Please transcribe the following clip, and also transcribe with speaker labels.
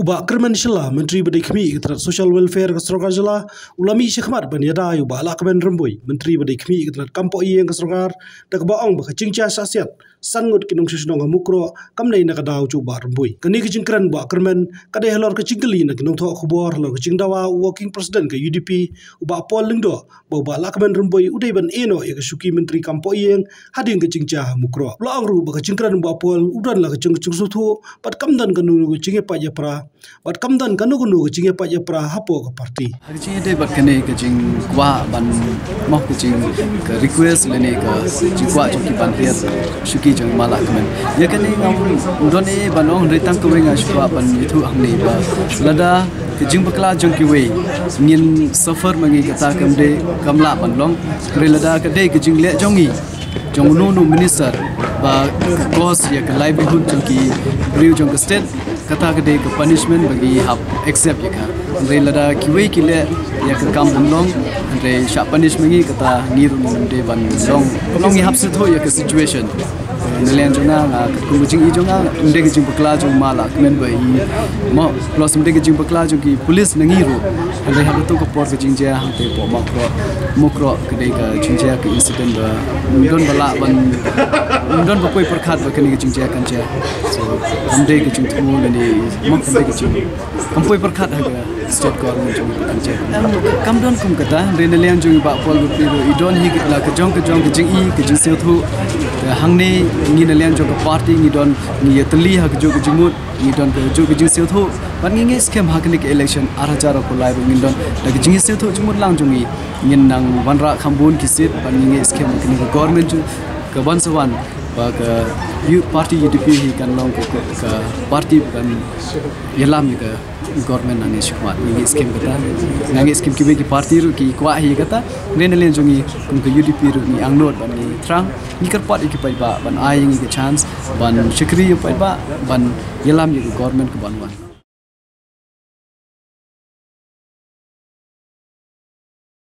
Speaker 1: Bah Kyrmen Shillong Menteri Berdikmi Ketrat Social Welfare Kesrogar Jala ulami Syekmat Baniada Bah Lahkmen Rymbui Menteri Berdikmi Ketrat Kampok Iyeng Kesrogar dak baong bah jingjia siat sangut kinong Shillong Mukroh kamnai nak daw cu Bah Rymbui kani kejingkran Bah Kyrmen kadai halor kejingkeli nak kinong thok khubor halor kejingdawa working president ke UDP ubah pol lingdo Bah Lahkmen Rymbui udai ban eno ya kesuki Menteri Kampok Iyeng hading kejingja Mukroh laang ru bah kejingkran bah pol udan lah kejing sutu pat kamdan kanu kejingnya paja pra bat kamdan kanu kejingnya paja pra hapo ke parti
Speaker 2: kejing de bat kene kejing kwa ban moh kejing ke request lene ke jikwa joki ban hier syuki jong Bah Lahkmen ya kene ngam don e banong retang ke wenga syukwa ban itu hamne ba lada kejing bakla jong ki we ngin suffer mangi kata kamde kamla ban long relada ke de kejing le jongi jong nu minister ba cause ya ke livelihood jong ki riu jong ke state kata ke de ke punishment bagi hap accept ya ka relada ki we ki le ya ke kam long re sha punishment ngi kata niru de ban long ngi hap se tho ya ke situation nelayan jonga nga kujing I jonga inde ke jing bakla jong Bah Lahkmen bai mo plus inde ke jing bakla jong ki police nangiru re hap to ko por ke jingjia hante po Mukroh ke de ke jingjia ke incident ba don bala ban don ba koi perkhat ba kene ke jingjia kan cha so inde ke jing thu ne mo inde ke jing kampoi perkhat ha state government jong kan cha kam don kum kata re nelayan jong ba pol bu idon hi ke la ke jong ke jing I ke jing se thu hangne ngi nelayan jong party ngi don ngi tali ha jo ke jimut ngi don ke jo ke jing se thu ban ngi scam ha ke election arachara ko lai ngi don da ke jing se thu jimut lang jong ngi nang wanra khambun ki sit ban ngi scam ke government ke ban sawan ba ke party UDP hi kan long ke party ban yelam ke government nang Syekmat ngi scam kata nang scam ki be ki party ru ki kwa hi kata nelayan jong kum ke UDP ru ni angnot ban ni trang ni kerpat iki pai ba ban ai ngi ke chance ban syekri pai ba ban yelam ni government ke ban